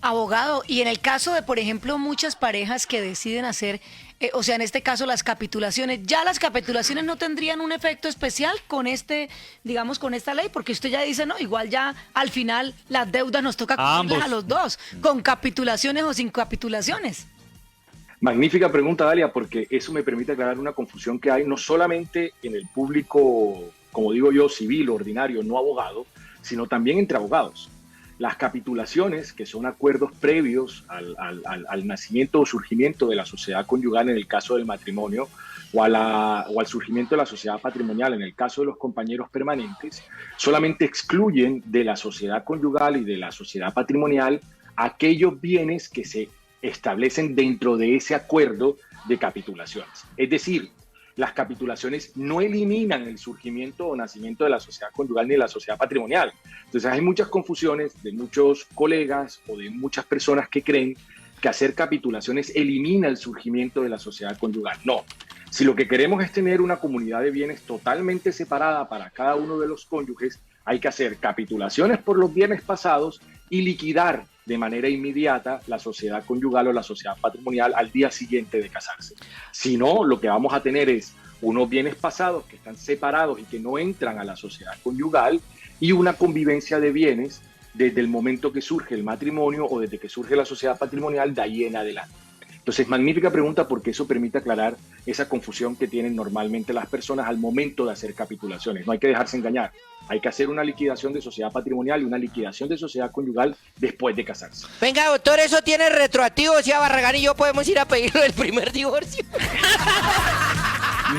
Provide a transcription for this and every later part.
Abogado, y en el caso de, por ejemplo, muchas parejas que deciden hacer, o sea, en este caso las capitulaciones, ¿ya las capitulaciones no tendrían un efecto especial con digamos, con esta ley? Porque usted ya dice, no, igual ya al final las deudas nos toca A cubrirlas a ambos. los dos, con capitulaciones o sin capitulaciones. Magnífica pregunta, Dalia, porque eso me permite aclarar una confusión que hay no solamente en el público, como digo yo, civil, ordinario, no abogado, sino también entre abogados. Las capitulaciones, que son acuerdos previos al nacimiento o surgimiento de la sociedad conyugal en el caso del matrimonio, o al surgimiento de la sociedad patrimonial en el caso de los compañeros permanentes, solamente excluyen de la sociedad conyugal y de la sociedad patrimonial aquellos bienes que se establecen dentro de ese acuerdo de capitulaciones. Es decir, las capitulaciones no eliminan el surgimiento o nacimiento de la sociedad conyugal ni de la sociedad patrimonial. Entonces hay muchas confusiones de muchos colegas o de muchas personas que creen que hacer capitulaciones elimina el surgimiento de la sociedad conyugal. No. Si lo que queremos es tener una comunidad de bienes totalmente separada para cada uno de los cónyuges, hay que hacer capitulaciones por los bienes pasados y liquidar de manera inmediata la sociedad conyugal o la sociedad patrimonial al día siguiente de casarse. Si no, lo que vamos a tener es unos bienes pasados que están separados y que no entran a la sociedad conyugal y una convivencia de bienes desde el momento que surge el matrimonio o desde que surge la sociedad patrimonial de ahí en adelante. Entonces, magnífica pregunta porque eso permite aclarar esa confusión que tienen normalmente las personas al momento de hacer capitulaciones. No hay que dejarse engañar. Hay que hacer una liquidación de sociedad patrimonial y una liquidación de sociedad conyugal después de casarse. Venga, doctor, eso tiene retroactivo. Si a Barragán y yo podemos ir a pedirlo el primer divorcio.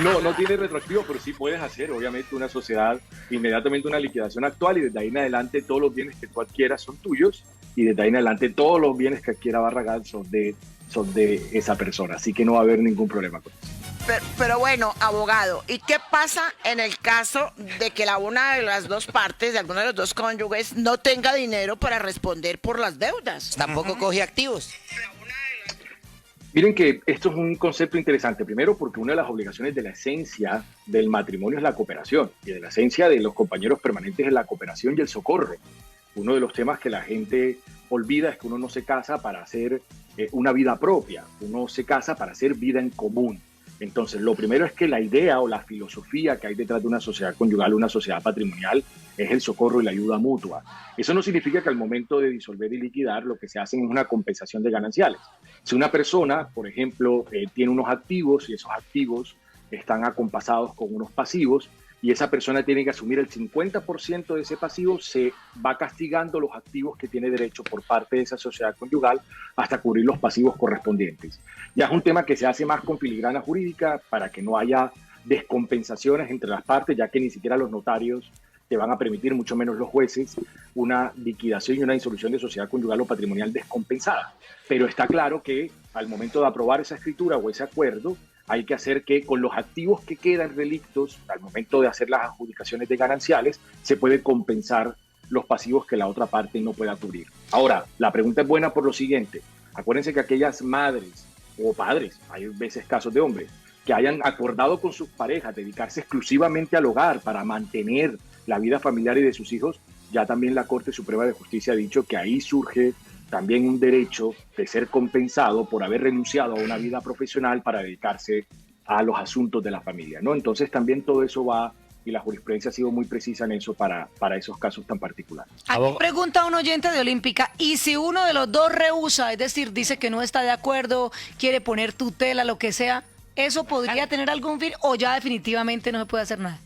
No, no tiene retroactivo, pero sí puedes hacer, obviamente, una sociedad, inmediatamente una liquidación actual y desde ahí en adelante todos los bienes que tú adquieras son tuyos y desde ahí en adelante todos los bienes que adquiera Barragán son de esa persona. Así que no va a haber ningún problema con eso. Pero bueno, abogado, ¿y qué pasa en el caso de que una de las dos partes, de alguno de los dos cónyuges, no tenga dinero para responder por las deudas? Tampoco coge activos. Miren que esto es un concepto interesante. Primero, porque una de las obligaciones de la esencia del matrimonio es la cooperación y de la esencia de los compañeros permanentes es la cooperación y el socorro. Uno de los temas que la gente olvida es que uno no se casa para hacer una vida propia, uno se casa para hacer vida en común. Entonces, lo primero es que la idea o la filosofía que hay detrás de una sociedad conyugal, una sociedad patrimonial, es el socorro y la ayuda mutua. Eso no significa que al momento de disolver y liquidar lo que se hace es una compensación de gananciales. Si una persona, por ejemplo, tiene unos activos y esos activos están acompasados con unos pasivos y esa persona tiene que asumir el 50% de ese pasivo, se va castigando los activos que tiene derecho por parte de esa sociedad conyugal hasta cubrir los pasivos correspondientes. Ya es un tema que se hace más con filigrana jurídica para que no haya descompensaciones entre las partes, ya que ni siquiera los notarios te van a permitir, mucho menos los jueces, una liquidación y una disolución de sociedad conyugal o patrimonial descompensada. Pero está claro que al momento de aprobar esa escritura o ese acuerdo, hay que hacer que con los activos que quedan relictos, al momento de hacer las adjudicaciones de gananciales, se puede compensar los pasivos que la otra parte no pueda cubrir. Ahora, la pregunta es buena por lo siguiente. Acuérdense que aquellas madres o padres, hay veces casos de hombres, que hayan acordado con sus parejas dedicarse exclusivamente al hogar para mantener la vida familiar y de sus hijos, ya también la Corte Suprema de Justicia ha dicho que ahí surge también un derecho de ser compensado por haber renunciado a una vida profesional para dedicarse a los asuntos de la familia, ¿no? Entonces también todo eso va, y la jurisprudencia ha sido muy precisa en eso para esos casos tan particulares. Aquí pregunta un oyente de Olímpica, ¿y si uno de los dos rehúsa, es decir, dice que no está de acuerdo, quiere poner tutela, lo que sea, eso podría tener algún fin o ya definitivamente no se puede hacer nada?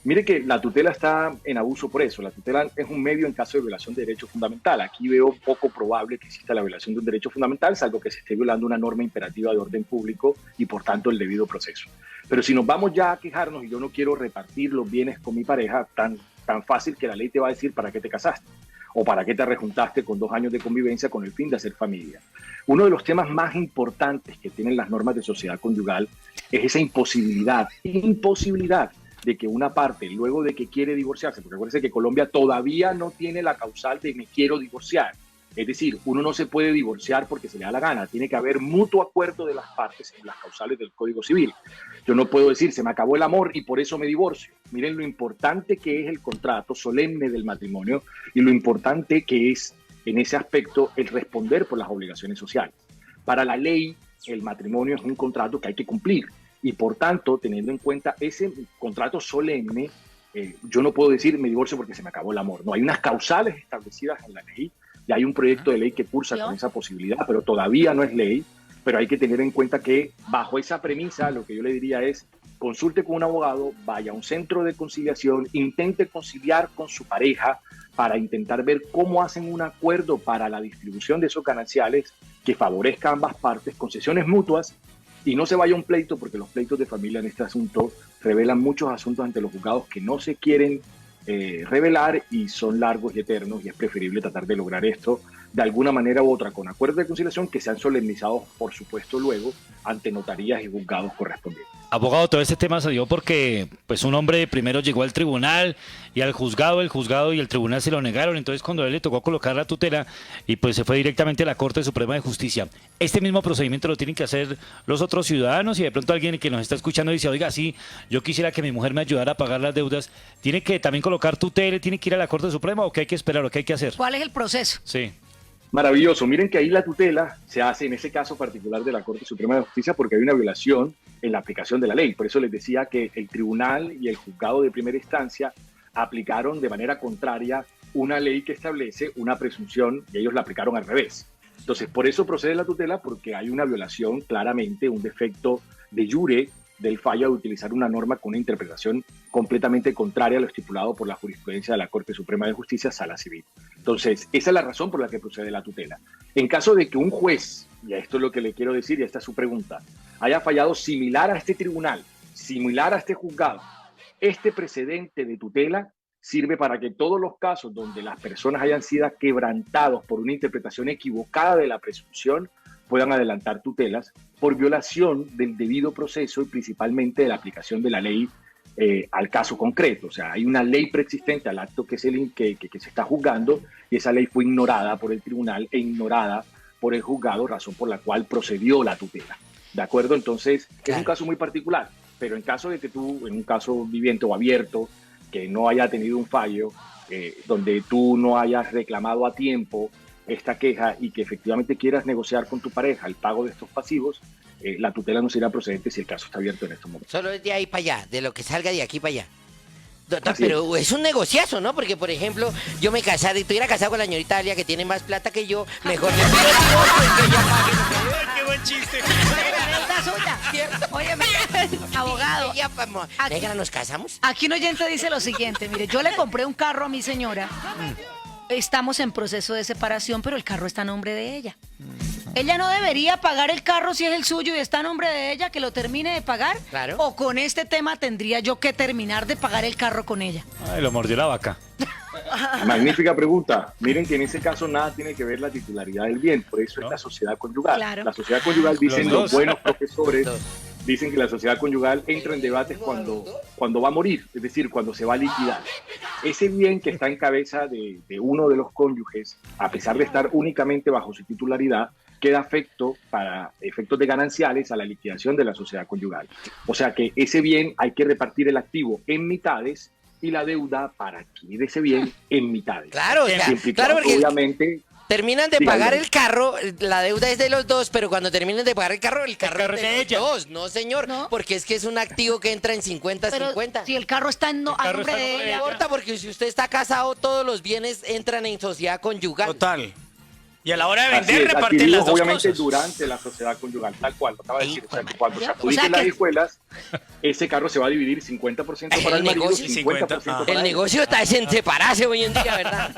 Mire que la tutela está en abuso por eso. La tutela es un medio en caso de violación de derecho fundamental. Aquí veo poco probable que exista la violación de un derecho fundamental, salvo que se esté violando una norma imperativa de orden público y por tanto el debido proceso. Pero si nos vamos ya a quejarnos y yo no quiero repartir los bienes con mi pareja, tan fácil que la ley te va a decir para qué te casaste o para qué te rejuntaste con 2 años de convivencia con el fin de hacer familia. Uno de los temas más importantes que tienen las normas de sociedad conyugal es esa imposibilidad de que una parte, luego de que quiere divorciarse, porque acuérdense que Colombia todavía no tiene la causal de me quiero divorciar. Es decir, uno no se puede divorciar porque se le da la gana, tiene que haber mutuo acuerdo de las partes en las causales del Código Civil. Yo no puedo decir se me acabó el amor y por eso me divorcio. Miren lo importante que es el contrato solemne del matrimonio y lo importante que es en ese aspecto el responder por las obligaciones sociales. Para la ley, el matrimonio es un contrato que hay que cumplir y por tanto, teniendo en cuenta ese contrato solemne, yo no puedo decir me divorcio porque se me acabó el amor. No, hay unas causales establecidas en la ley y hay un proyecto de ley que cursa con esa posibilidad, pero todavía no es ley. Pero hay que tener en cuenta que bajo esa premisa lo que yo le diría es consulte con un abogado, vaya a un centro de conciliación, intente conciliar con su pareja para intentar ver cómo hacen un acuerdo para la distribución de esos gananciales que favorezca a ambas partes, concesiones mutuas y no se vaya a un pleito, porque los pleitos de familia en este asunto revelan muchos asuntos ante los juzgados que no se quieren revelar y son largos y eternos, y es preferible tratar de lograr esto de alguna manera u otra con acuerdos de conciliación que sean solemnizados, por supuesto, luego ante notarías y juzgados correspondientes. Abogado, todo este tema se dio porque pues un hombre primero llegó al tribunal y al juzgado, el juzgado y el tribunal se lo negaron, entonces cuando a él le tocó colocar la tutela y pues se fue directamente a la Corte Suprema de Justicia. Este mismo procedimiento lo tienen que hacer los otros ciudadanos y de pronto alguien que nos está escuchando dice, oiga, sí, yo quisiera que mi mujer me ayudara a pagar las deudas, ¿tiene que también colocar tutela, tiene que ir a la Corte Suprema o qué hay que esperar o qué hay que hacer? ¿Cuál es el proceso? Sí. Maravilloso. Miren que ahí la tutela se hace en ese caso particular de la Corte Suprema de Justicia porque hay una violación en la aplicación de la ley. Por eso les decía que el tribunal y el juzgado de primera instancia aplicaron de manera contraria una ley que establece una presunción y ellos la aplicaron al revés. Entonces, por eso procede la tutela, porque hay una violación claramente, un defecto de jure del fallo de utilizar una norma con una interpretación completamente contraria a lo estipulado por la jurisprudencia de la Corte Suprema de Justicia, Sala Civil. Entonces, esa es la razón por la que procede la tutela. En caso de que un juez, y a esto es lo que le quiero decir, y esta es su pregunta, haya fallado similar a este tribunal, similar a este juzgado, este precedente de tutela sirve para que todos los casos donde las personas hayan sido quebrantados por una interpretación equivocada de la presunción puedan adelantar tutelas por violación del debido proceso y principalmente de la aplicación de la ley al caso concreto. O sea, hay una ley preexistente al acto que se está juzgando y esa ley fue ignorada por el tribunal e ignorada por el juzgado, razón por la cual procedió la tutela. ¿De acuerdo? Entonces, es un caso muy particular, pero en caso de que tú, en un caso viviente o abierto, que no haya tenido un fallo, donde tú no hayas reclamado a tiempo esta queja y que efectivamente quieras negociar con tu pareja el pago de estos pasivos, la tutela no será procedente si el caso está abierto en estos momentos. Solo es de ahí para allá, de lo que salga de aquí para allá. Doctor, Así pero es un negociazo, ¿no? Porque, por ejemplo, yo me casara y estuviera casado con la señorita Alia, que tiene más plata que yo, mejor le pido el divorcio y que ella pague. ¡Qué buen chiste! Óyeme, abogado, Ella, vamos, negra, ¿nos casamos? aquí un oyente dice lo siguiente, mire, yo le compré un carro a mi señora, estamos en proceso de separación, pero el carro está a nombre de ella. Ella no debería pagar el carro si es el suyo y está a nombre de ella, que lo termine de pagar. Claro. O con este tema tendría yo que terminar de pagar el carro con ella. Ay, lo mordió la vaca. Magnífica pregunta. Miren que en ese caso nada tiene que ver la titularidad del bien, por eso ¿No? es la sociedad conyugal. Claro. La sociedad conyugal, dicen Los los dos. buenos profesores, Los dicen que la sociedad conyugal entra en debates cuando va a morir, es decir, cuando se va a liquidar. Ese bien que está en cabeza de uno de los cónyuges, a pesar de estar únicamente bajo su titularidad, queda afecto para efectos de gananciales a la liquidación de la sociedad conyugal. O sea que ese bien hay que repartir el activo en mitades y la deuda para adquirir ese bien en mitades. Claro, o sea, Siempre y claro, cuando, porque obviamente, terminan de Dígame. pagar el carro, la deuda es de los dos, pero cuando terminen de pagar el carro carro es es de de los ella. dos. No, señor, No. porque es que es un activo que entra en 50-50. Pero si el carro está a carro nombre está a de nombre de No ella. importa, porque si usted está casado, todos los bienes entran en sociedad conyugal. Total. Y a la hora de así vender, es, reparten adquiridos las dos obviamente cosas. durante la sociedad conyugal, tal cual, lo acaba de decir. O sea, que cuando se O adjudiquen sea las que- hijuelas, ese carro se va a dividir 50% para El el marido, negocio, 50% para ajá. El ella. negocio está en separarse hoy en día, ¿verdad?